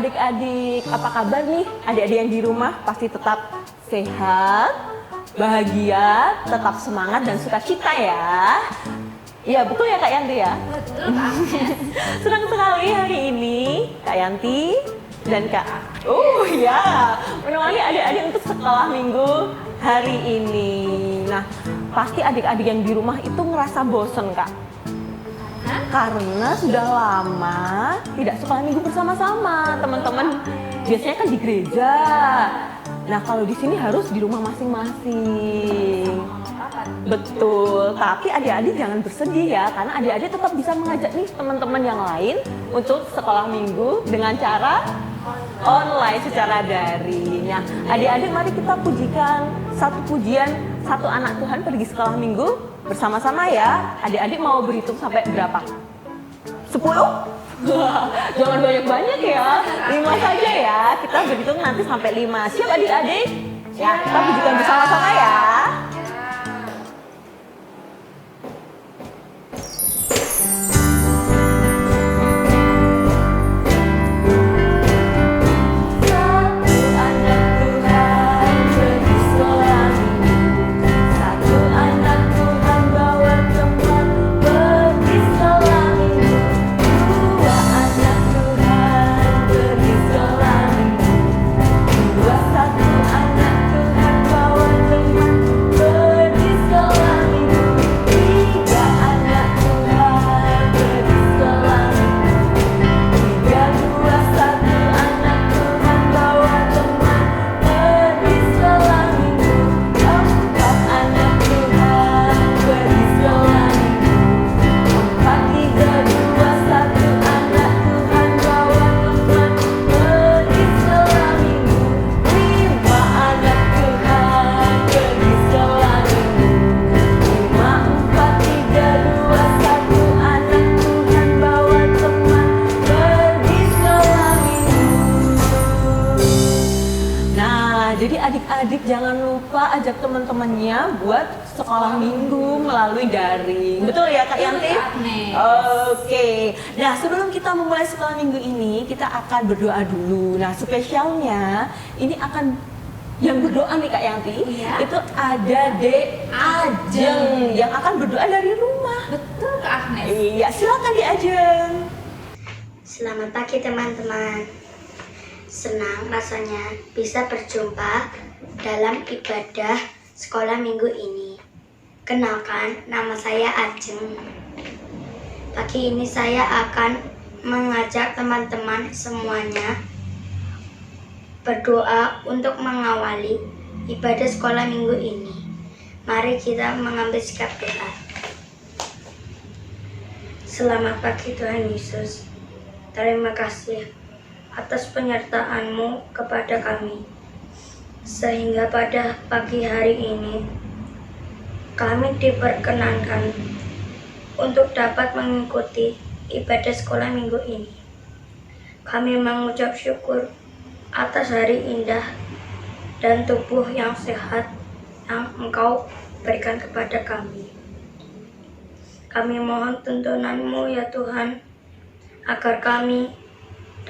adik-adik, apa kabar nih? Adik-adik yang di rumah pasti tetap sehat, bahagia, tetap semangat dan sukacita ya. Iya betul ya Kak Yanti ya? Betul Kak Agnes. Senang sekali hari ini Kak Yanti dan Kak ya menemani adik-adik untuk sekolah minggu hari ini. Nah pasti adik-adik yang di rumah itu ngerasa bosen Kak. Karena sudah lama tidak sekolah minggu bersama-sama teman-teman. Biasanya kan di gereja. Nah kalau di sini harus di rumah masing-masing. Betul, tapi adik-adik jangan bersedih ya, karena adik-adik tetap bisa mengajak nih teman-teman yang lain untuk sekolah minggu dengan cara online secara daring. Nah, adik-adik mari kita pujikan satu pujian satu anak Tuhan pergi sekolah minggu bersama-sama ya. Adik-adik mau berhitung sampai berapa? 10? Jangan banyak-banyak ya, 5 saja ya. Kita berhitung nanti sampai 5. Siap adik-adik? Ya, kita pujikan bersama-sama ya. Jadi adik-adik jangan lupa ajak teman-temannya buat sekolah minggu melalui daring. Betul ya Kak Yanti? Oke. Nah sebelum kita memulai sekolah minggu ini, kita akan berdoa dulu. Nah spesialnya ini akan yang berdoa nih Kak Yanti, itu ada Dek Ajeng yang akan berdoa dari rumah. Betul Kak Agnes. Iya, silakan Dek Ajeng. Selamat pagi teman-teman. Senang rasanya bisa berjumpa dalam ibadah sekolah minggu ini. Kenalkan, nama saya Ajeng. Pagi ini saya akan mengajak teman-teman semuanya berdoa untuk mengawali ibadah sekolah minggu ini. Mari kita mengambil sikap doa. Selamat pagi Tuhan Yesus. Terima kasih atas penyertaan-Mu kepada kami, sehingga pada pagi hari ini kami diperkenankan untuk dapat mengikuti ibadah sekolah minggu ini. Kami mengucap syukur atas hari indah dan tubuh yang sehat yang Engkau berikan kepada kami. Kami mohon tuntunan-Mu ya Tuhan, agar kami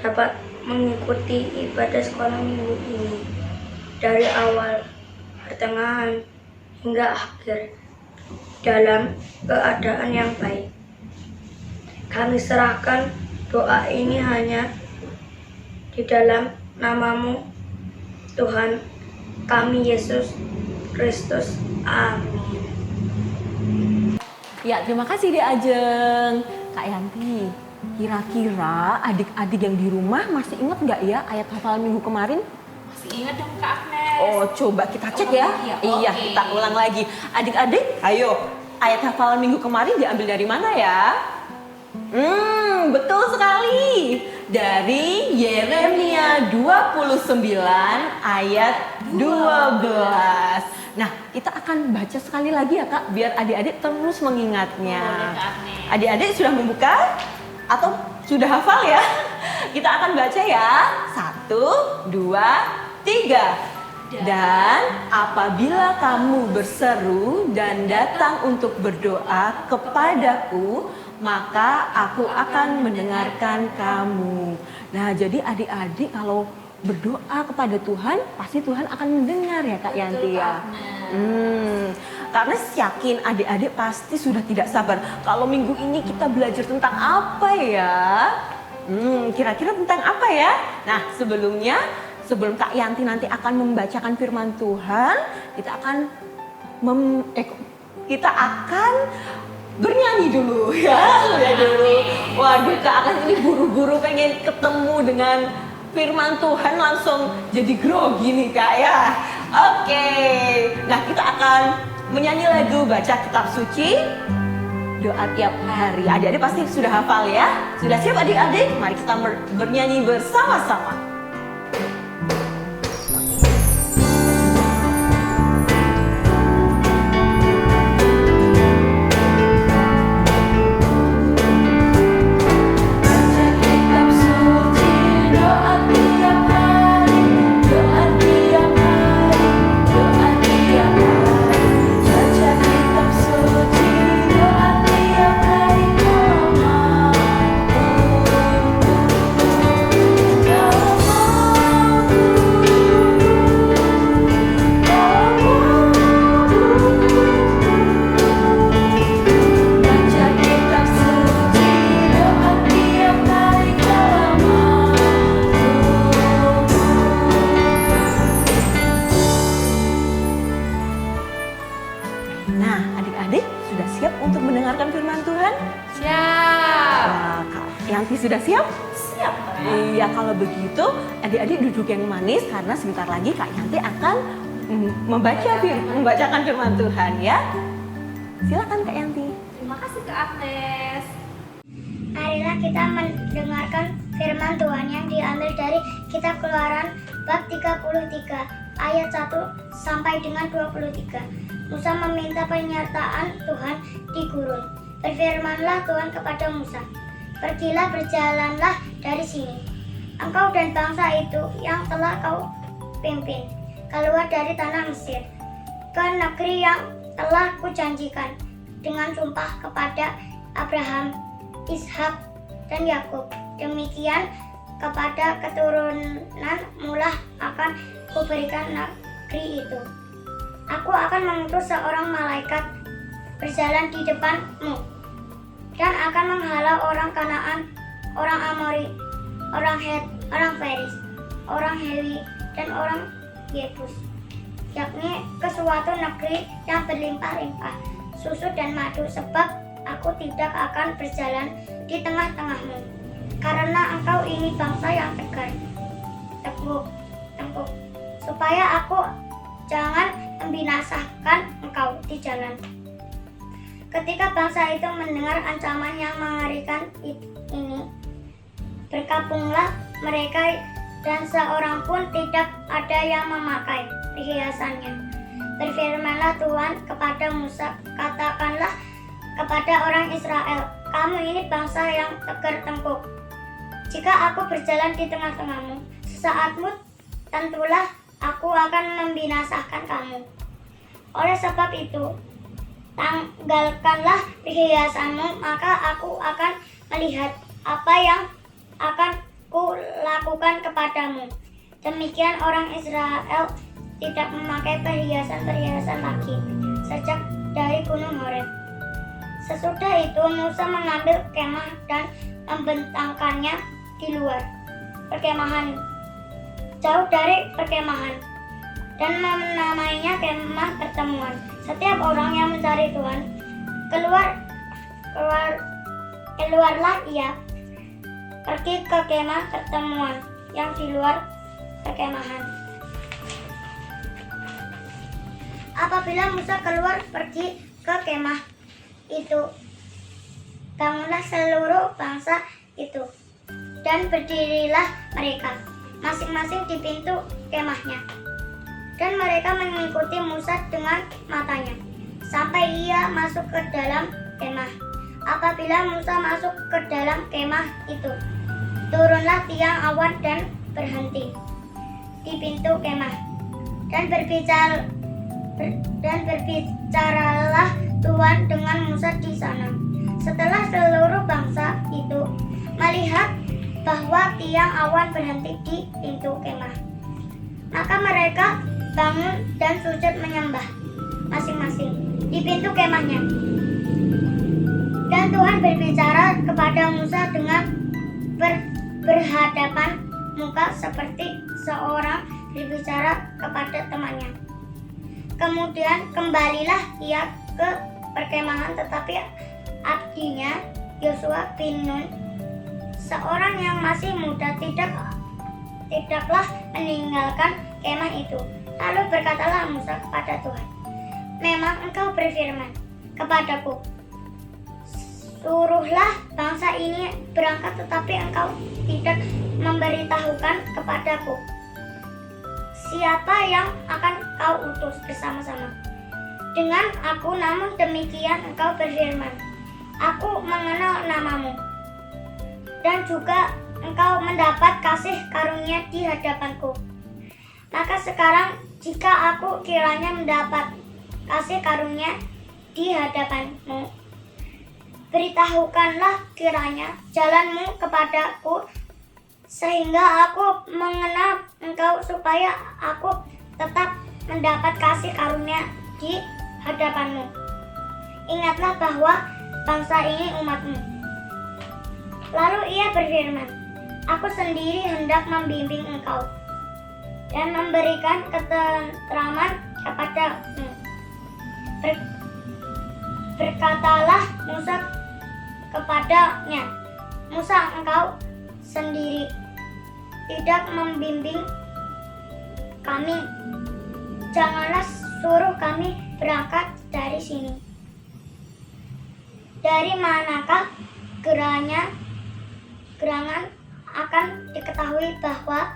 dapat mengikuti ibadah sekolah minggu ini dari awal, pertengahan, hingga akhir dalam keadaan yang baik. Kami serahkan doa ini hanya di dalam nama-Mu, Tuhan kami Yesus Kristus. Amin. Ya, terima kasih Dek Ajeng. Kak Yanti, kira-kira adik-adik yang di rumah masih ingat nggak ya ayat hafalan minggu kemarin? Masih ingat dong Kak Agnes. Oh, coba kita cek ya. Iya, oke. kita ulang lagi. Adik-adik, ayo. Ayat hafalan minggu kemarin diambil dari mana ya? Betul sekali. Dari Yeremia 29 ayat 12. Nah, kita akan baca sekali lagi ya Kak, biar adik-adik terus mengingatnya. Boleh, Kak Agnes. Adik-adik sudah membuka atau sudah hafal ya? Kita akan baca ya. 1, 2, 3. Dan apabila kamu berseru dan datang untuk berdoa kepadaku, maka aku akan mendengarkan kamu. Nah, jadi adik-adik kalau berdoa kepada Tuhan, pasti Tuhan akan mendengar ya Kak Yanti ya. Karena yakin adik-adik pasti sudah tidak sabar. Kalau minggu ini kita belajar tentang apa ya? Kira-kira tentang apa ya? Nah, sebelum Kak Yanti nanti akan membacakan firman Tuhan, kita akan bernyanyi dulu ya. Waduh, Kak akan ini buru-buru pengen ketemu dengan firman Tuhan, langsung jadi grogi nih Kak ya. Oke, nah kita akan menyanyi lagu baca kitab suci, doa tiap hari. Adik-adik pasti sudah hafal ya. Sudah siap adik-adik? Mari kita bernyanyi bersama-sama. Nah, adik-adik sudah siap untuk mendengarkan firman Tuhan? Siap. Nah, Kak Yanti sudah siap? Siap. Iya, kalau begitu adik-adik duduk yang manis karena sebentar lagi Kak Yanti akan membacakan firman Tuhan ya. Silakan Kak Yanti. Terima kasih Kak Agnes. Marilah kita mendengarkan firman Tuhan yang diambil dari kitab Keluaran bab 33 ayat 1 sampai dengan 23. Musa meminta penyertaan Tuhan di gurun. Berfirmanlah Tuhan kepada Musa, "Pergilah, berjalanlah dari sini, engkau dan bangsa itu yang telah kau pimpin, keluar dari tanah Mesir, ke negeri yang telah kujanjikan dengan sumpah kepada Abraham, Ishak, dan Yakub. Demikian kepada keturunan mulah akan kuberikan negeri itu. Aku akan mengutus seorang malaikat berjalan di depanmu dan akan menghalau orang Kanaan, orang Amori, orang Het, orang Feris, orang Hewi, dan orang Yebus, yakni ke suatu negeri yang berlimpah-limpah susu dan madu, sebab aku tidak akan berjalan di tengah-tengahmu, karena engkau ini bangsa yang tegar, tengkuk, supaya aku jangan membinasakan engkau di jalan." Ketika bangsa itu mendengar ancaman yang mengerikan ini, berkabunglah mereka dan seorang pun tidak ada yang memakai perhiasannya. Berfirmanlah Tuhan kepada Musa, "Katakanlah kepada orang Israel, kamu ini bangsa yang tegar tengkuk. Jika aku berjalan di tengah-tengahmu, sesaatmu tentulah aku akan membinasakan kamu. Oleh sebab itu, tanggalkanlah perhiasanmu, maka aku akan melihat apa yang akan kulakukan kepadamu." Demikian orang Israel tidak memakai perhiasan-perhiasan lagi sejak dari Gunung Horeb. Sesudah itu Musa mengambil kemah dan membentangkannya di luar perkemahan, jauh dari perkemahan, dan menamainya kemah pertemuan. Setiap orang yang mencari Tuhan keluarlah ia pergi ke kemah pertemuan yang di luar perkemahan. Apabila Musa keluar pergi ke kemah itu, bangunlah seluruh bangsa itu dan berdirilah mereka masing-masing di pintu kemahnya, dan mereka mengikuti Musa dengan matanya sampai ia masuk ke dalam kemah. Apabila Musa masuk ke dalam kemah itu, turunlah tiang awan dan berhenti di pintu kemah, dan berbicaralah Tuhan dengan Musa di sana. Setelah seluruh siang awan berhenti di pintu kemah. Maka mereka bangun dan sujud menyembah masing-masing di pintu kemahnya. Dan Tuhan berbicara kepada Musa dengan berhadapan muka seperti seorang berbicara kepada temannya. Kemudian kembalilah ia ke perkemahan, tetapi abdinya Yosua bin Nun, seorang yang masih muda, tidaklah meninggalkan kemah itu. Lalu berkatalah Musa kepada Tuhan, memang engkau berfirman kepadaku, suruhlah bangsa ini berangkat, tetapi engkau tidak memberitahukan kepadaku siapa yang akan kau utus bersama-sama dengan aku. Namun demikian engkau berfirman, aku mengenal namamu, dan juga engkau mendapat kasih karunia di hadapanku. Maka sekarang jika aku kiranya mendapat kasih karunia di hadapanmu, beritahukanlah kiranya jalanmu kepadaku, sehingga aku mengenal engkau, supaya aku tetap mendapat kasih karunia di hadapanmu. Ingatlah bahwa bangsa ini umatmu. Lalu ia berfirman, aku sendiri hendak membimbing engkau dan memberikan ketentraman kepadamu. Berkatalah Musa kepadanya, Musa, engkau sendiri tidak membimbing kami, janganlah suruh kami berangkat dari sini. Dari manakah gerangan akan diketahui bahwa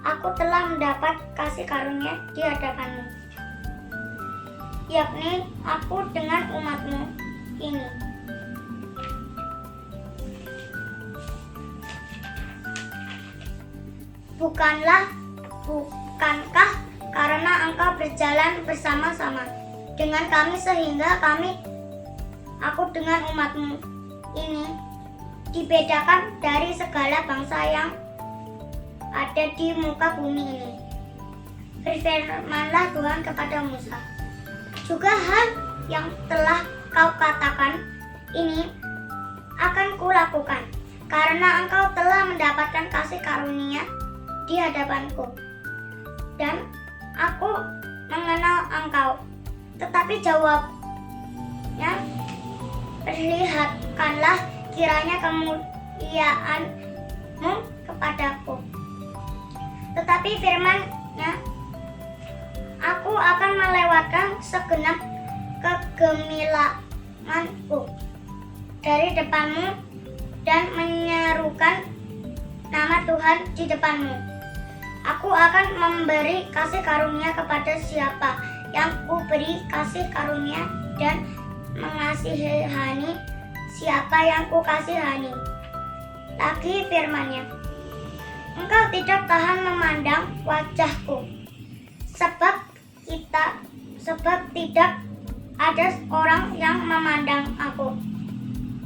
aku telah mendapat kasih karunia di hadapanmu, yakni aku dengan umatmu ini. Bukankah karena engkau berjalan bersama-sama dengan kami, sehingga aku dengan umatmu ini dibedakan dari segala bangsa yang ada di muka bumi ini. Berfirmanlah Tuhan kepada Musa, juga hal yang telah kau katakan ini akan kulakukan, karena engkau telah mendapatkan kasih karunia di hadapanku, dan aku mengenal engkau. Tetapi jawabnya, perlihatkanlah kiranya kemuliaanmu kepadaku. Tetapi firman-Nya, aku akan melewatkan segenap kegemilanganku dari depanmu dan menyerukan nama Tuhan di depanmu. Aku akan memberi kasih karunia kepada siapa yang kuberi kasih karunia, dan mengasihani siapa yang kukasihani. Lagi firman-Nya, engkau tidak tahan memandang wajahku, sebab tidak ada orang yang memandang aku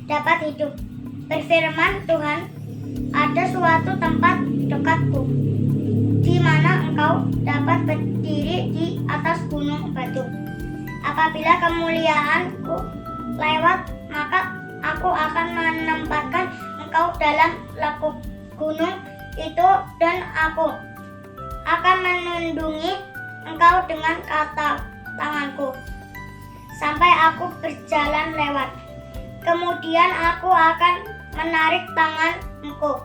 dapat hidup. Berfirman Tuhan, ada suatu tempat dekatku, di mana engkau dapat berdiri di atas gunung batu. Apabila kemuliaanku lewat, maka aku akan menempatkan engkau dalam lekuk gunung itu, dan aku akan menundungi engkau dengan tanganku sampai aku berjalan lewat. Kemudian aku akan menarik tanganku,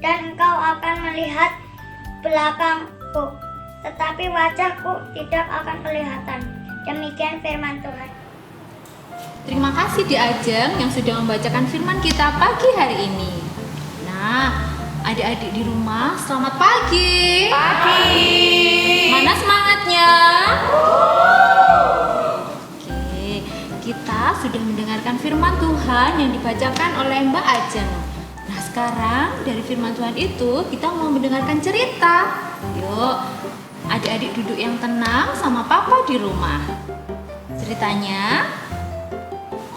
dan engkau akan melihat belakangku, tetapi wajahku tidak akan kelihatan. Demikian firman Tuhan. Terima kasih Di Ajeng yang sudah membacakan firman kita pagi hari ini. Nah, adik-adik di rumah, selamat pagi. Pagi. Mana semangatnya? Oke, kita sudah mendengarkan firman Tuhan yang dibacakan oleh Mbak Ajeng. Nah, sekarang dari firman Tuhan itu kita mau mendengarkan cerita. Yuk, adik-adik duduk yang tenang sama papa di rumah. Ceritanya,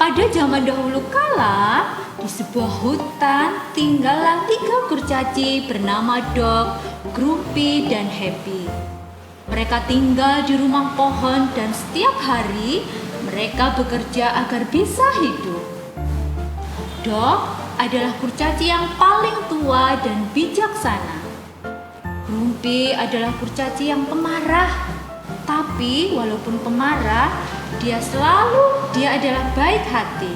Pada zaman dahulu kala, di sebuah hutan tinggallah 3 kurcaci bernama Dog, Grumpy, dan Happy. Mereka tinggal di rumah pohon dan setiap hari mereka bekerja agar bisa hidup. Dog adalah kurcaci yang paling tua dan bijaksana. Grumpy adalah kurcaci yang pemarah. Tapi walaupun pemarah, dia adalah baik hati.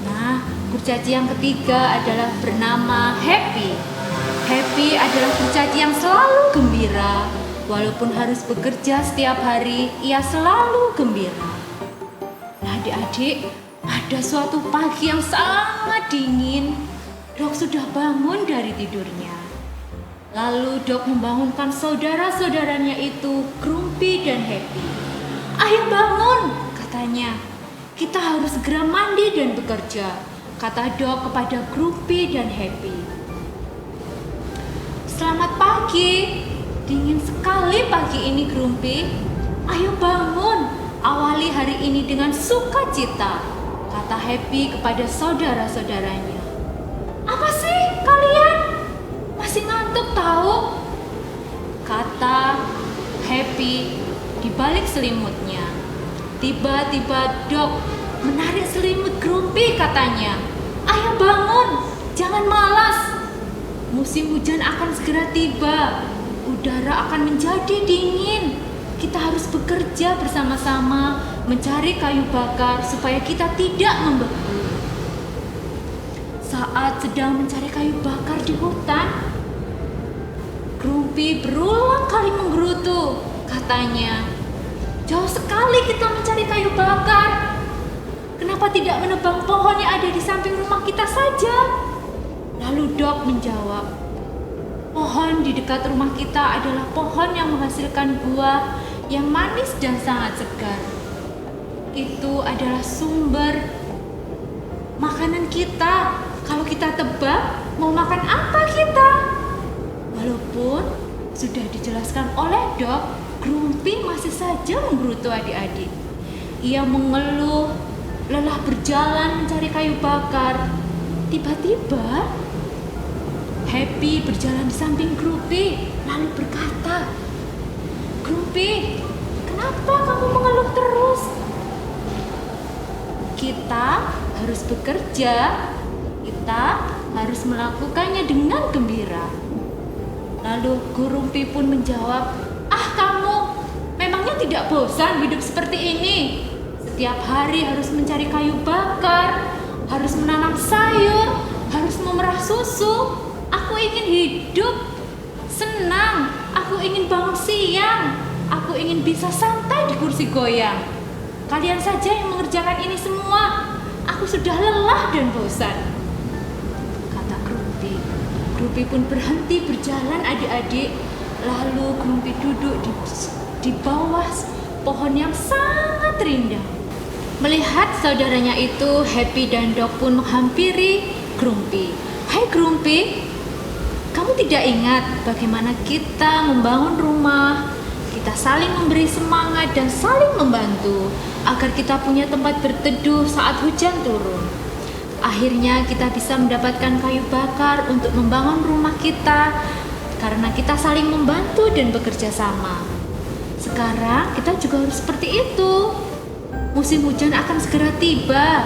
Nah, kurcaci yang ketiga adalah bernama Happy. Happy adalah kurcaci yang selalu gembira. Walaupun harus bekerja setiap hari, ia selalu gembira. Nah, adik-adik, pada suatu pagi yang sangat dingin, Dog sudah bangun dari tidurnya. Lalu Dog membangunkan saudara-saudaranya itu, Grumpy dan Happy. "Ayo bangun," katanya. "Kita harus segera mandi dan bekerja," kata Dog kepada Grumpy dan Happy. "Selamat pagi. Dingin sekali pagi ini, Grumpy. Ayo bangun, awali hari ini dengan sukacita," kata Happy kepada saudara-saudaranya. "Apa sih kalian? Masih ngantuk tahu?" kata Happy di balik selimutnya. Tiba-tiba Dog menarik selimut Grumpy, katanya. "Ayo bangun, jangan malas. Musim hujan akan segera tiba. Udara akan menjadi dingin. Kita harus bekerja bersama-sama mencari kayu bakar supaya kita tidak membeku." Saat sedang mencari kayu bakar di hutan, Grumpy berulang kali menggerutu, katanya. "Jauh sekali kita mencari kayu bakar. Kenapa tidak menebang pohon yang ada di samping rumah kita saja?" Lalu Dog menjawab, "Pohon di dekat rumah kita adalah pohon yang menghasilkan buah yang manis dan sangat segar. Itu adalah sumber makanan kita. Kalau kita tebak, mau makan apa kita?" Walaupun sudah dijelaskan oleh Dog, Grumpy masih saja menggerutu adik-adik. Ia mengeluh, lelah berjalan mencari kayu bakar. Tiba-tiba Happy berjalan di samping Grumpy, lalu berkata, "Grumpy, kenapa kamu mengeluh terus? Kita harus bekerja. Kita harus melakukannya dengan gembira." Lalu Grumpy pun menjawab, "Ah kamu, memangnya tidak bosan hidup seperti ini? Setiap hari harus mencari kayu bakar, harus menanam sayur, harus memerah susu. Aku ingin hidup senang, aku ingin bangun siang, aku ingin bisa santai di kursi goyang. Kalian saja yang mengerjakan ini semua. Aku sudah lelah dan bosan," kata Grumpy. Grumpy pun berhenti berjalan adik-adik. Lalu Grumpy duduk di bawah pohon yang sangat rindang. Melihat saudaranya itu, Happy dan Dog pun menghampiri Grumpy. "Hai Grumpy, kamu tidak ingat bagaimana kita membangun rumah? Kita saling memberi semangat dan saling membantu agar kita punya tempat berteduh saat hujan turun. Akhirnya kita bisa mendapatkan kayu bakar untuk membangun rumah kita karena kita saling membantu dan bekerja sama. Sekarang kita juga harus seperti itu. Musim hujan akan segera tiba.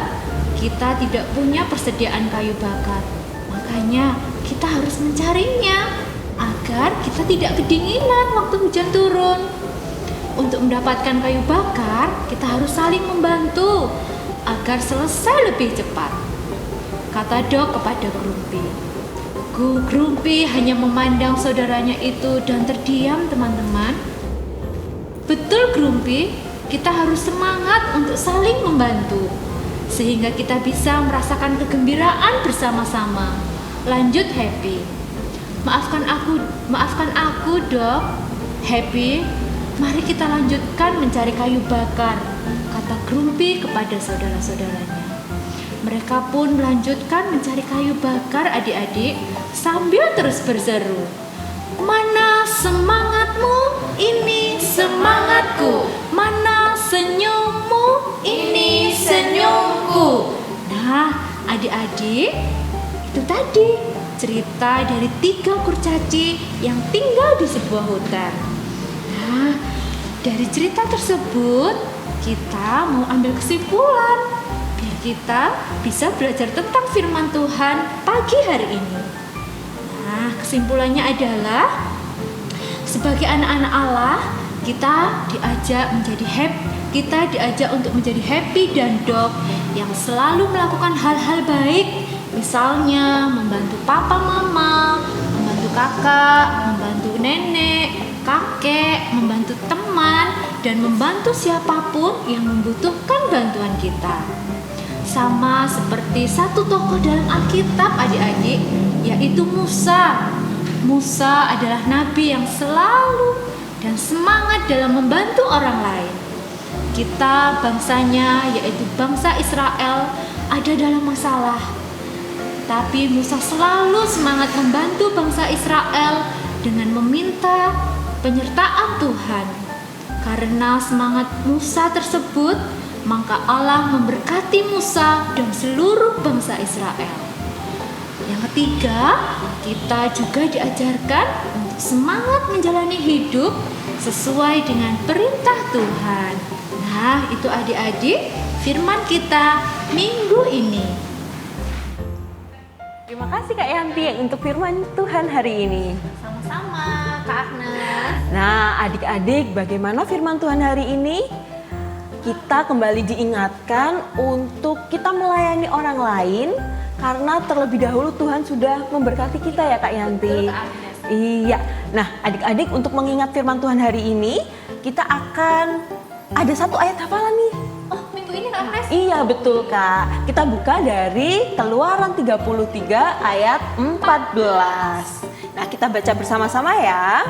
Kita tidak punya persediaan kayu bakar. Makanya kita harus mencarinya agar kita tidak kedinginan waktu hujan turun. Untuk mendapatkan kayu bakar, kita harus saling membantu agar selesai lebih cepat," kata Dog kepada Grumpy. Grumpy hanya memandang saudaranya itu dan terdiam, teman-teman. "Betul Grumpy, kita harus semangat untuk saling membantu sehingga kita bisa merasakan kegembiraan bersama-sama," lanjut Happy. Maafkan aku Dog. Happy, mari kita lanjutkan mencari kayu bakar," kata Grumpy kepada saudara-saudaranya. Mereka pun melanjutkan mencari kayu bakar adik-adik sambil terus berseru, "Mana semangatmu? Ini semangatku. Mana senyummu? Ini senyumku. adik-adik, itu tadi cerita dari 3 kurcaci yang tinggal di sebuah hutan. Nah, dari cerita tersebut kita mau ambil kesimpulan biar kita bisa belajar tentang firman Tuhan pagi hari ini. Nah, kesimpulannya adalah sebagai anak-anak Allah, kita diajak untuk menjadi happy dan dog yang selalu melakukan hal-hal baik, misalnya membantu papa mama, membantu kakak, membantu nenek, kakek, membantu teman, dan membantu siapapun yang membutuhkan bantuan kita. Sama seperti satu tokoh dalam Alkitab adik-adik, yaitu Musa. Musa adalah nabi yang selalu dan semangat dalam membantu orang lain. Kita bangsanya, yaitu bangsa Israel, ada dalam masalah. Tapi Musa selalu semangat membantu bangsa Israel dengan meminta penyertaan Tuhan. Karena semangat Musa tersebut, maka Allah memberkati Musa dan seluruh bangsa Israel. Yang ketiga, kita juga diajarkan untuk semangat menjalani hidup sesuai dengan perintah Tuhan. Nah, itu adik-adik firman kita minggu ini. Terima kasih Kak Yanti untuk firman Tuhan hari ini. Sama-sama Kak Agnes. Nah, adik-adik, bagaimana firman Tuhan hari ini? Kita kembali diingatkan untuk kita melayani orang lain karena terlebih dahulu Tuhan sudah memberkati kita ya Kak Yanti. Betul, Kak Agnes. Iya. Nah, adik-adik, untuk mengingat firman Tuhan hari ini, kita akan ada satu ayat hafalan nih. Oh, minggu ini Kak Agnes? Iya, betul Kak. Kita buka dari Keluaran 33 ayat 14. Nah, kita baca bersama-sama ya.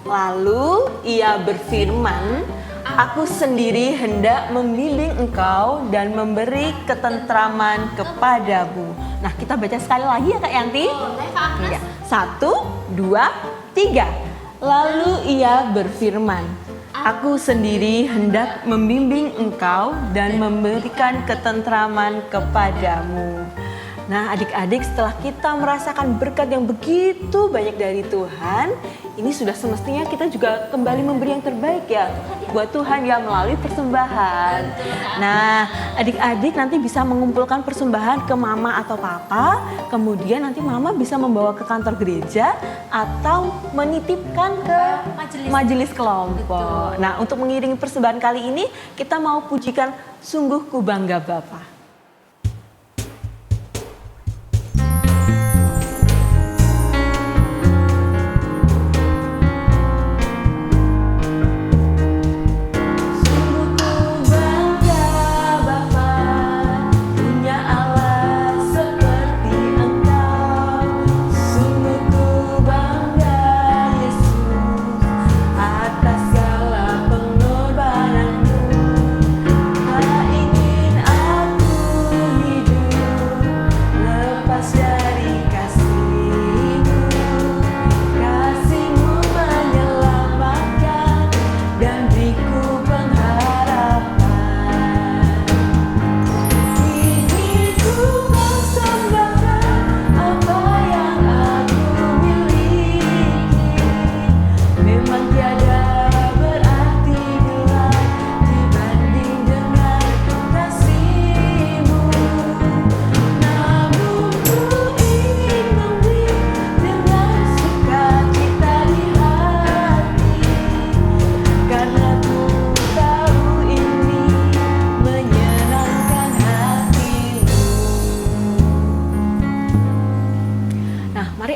Lalu ia berfirman, aku sendiri hendak membimbing engkau dan memberi ketentraman kepadamu. Nah, kita baca sekali lagi ya Kak Yanti. Boleh Kak Agnes? Iya. 1, 2, 3. Lalu ia berfirman, aku sendiri hendak membimbing engkau dan memberikan ketentraman kepadamu. Nah, adik-adik, setelah kita merasakan berkat yang begitu banyak dari Tuhan, ini sudah semestinya kita juga kembali memberi yang terbaik ya buat Tuhan ya melalui persembahan. Nah, adik-adik nanti bisa mengumpulkan persembahan ke mama atau papa, kemudian nanti mama bisa membawa ke kantor gereja atau menitipkan ke majelis kelompok. Nah, untuk mengiringi persembahan kali ini, kita mau pujikan Sungguh Ku Bangga Bapa.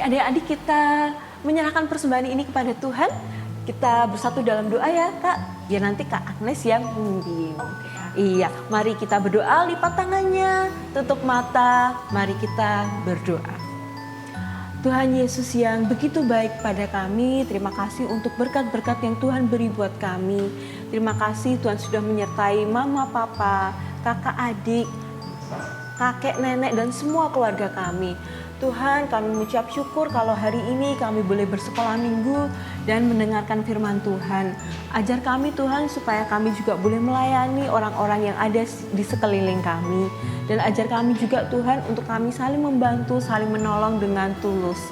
Adik-adik, kita menyerahkan persembahan ini kepada Tuhan. Kita bersatu dalam doa ya Kak, biar nanti Kak Agnes yang membimbing. Iya, mari kita berdoa, lipat tangannya, tutup mata, mari kita berdoa. Tuhan Yesus yang begitu baik pada kami, terima kasih untuk berkat-berkat yang Tuhan beri buat kami. Terima kasih Tuhan sudah menyertai mama, papa, kakak, adik, kakek, nenek, dan semua keluarga kami. Tuhan, kami mengucap syukur kalau hari ini kami boleh bersekolah minggu dan mendengarkan firman Tuhan. Ajar kami Tuhan supaya kami juga boleh melayani orang-orang yang ada di sekeliling kami. Dan ajar kami juga Tuhan untuk kami saling membantu, saling menolong dengan tulus.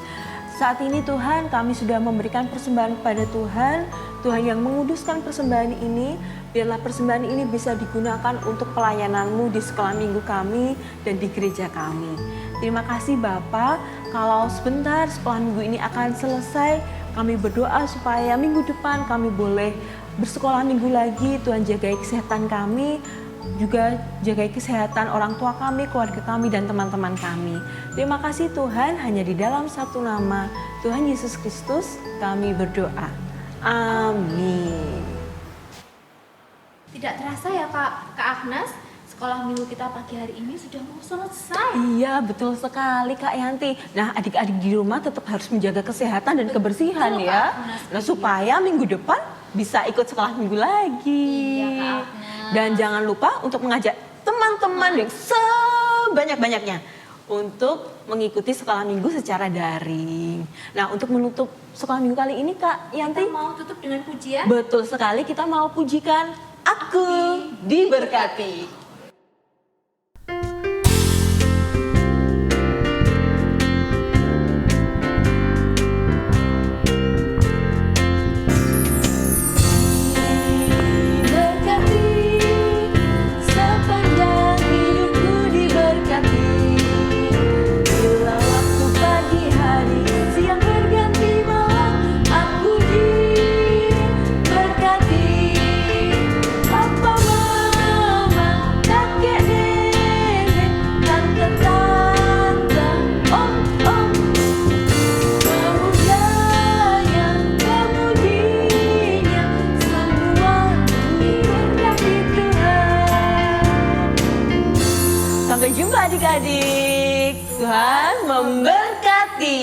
Saat ini Tuhan, kami sudah memberikan persembahan kepada Tuhan. Tuhan yang menguduskan persembahan ini, biarlah persembahan ini bisa digunakan untuk pelayanan-Mu di sekolah minggu kami dan di gereja kami. Terima kasih Bapak, kalau sebentar sekolah minggu ini akan selesai, kami berdoa supaya minggu depan kami boleh bersekolah minggu lagi. Tuhan jagai kesehatan kami, juga jagai kesehatan orang tua kami, keluarga kami, dan teman-teman kami. Terima kasih Tuhan, hanya di dalam satu nama, Tuhan Yesus Kristus, kami berdoa. Amin. Tidak terasa ya Kak Agnes, sekolah minggu kita pagi hari ini sudah mau selesai. Iya, betul sekali Kak Yanti. Nah, adik-adik di rumah tetap harus menjaga kesehatan dan kebersihan Betul, ya. Kak Agnes. Nah, supaya minggu depan bisa ikut sekolah minggu lagi. Iya, Kak Agnes. Dan jangan lupa untuk mengajak teman-teman yang sebanyak-banyaknya untuk mengikuti sekolah minggu secara daring. Nah, untuk menutup sekolah minggu kali ini Kak Yanti, Kita mau tutup dengan pujian. betul sekali kita mau pujikan Aku Diberkati. Sampai jumpa adik-adik. Tuhan memberkati.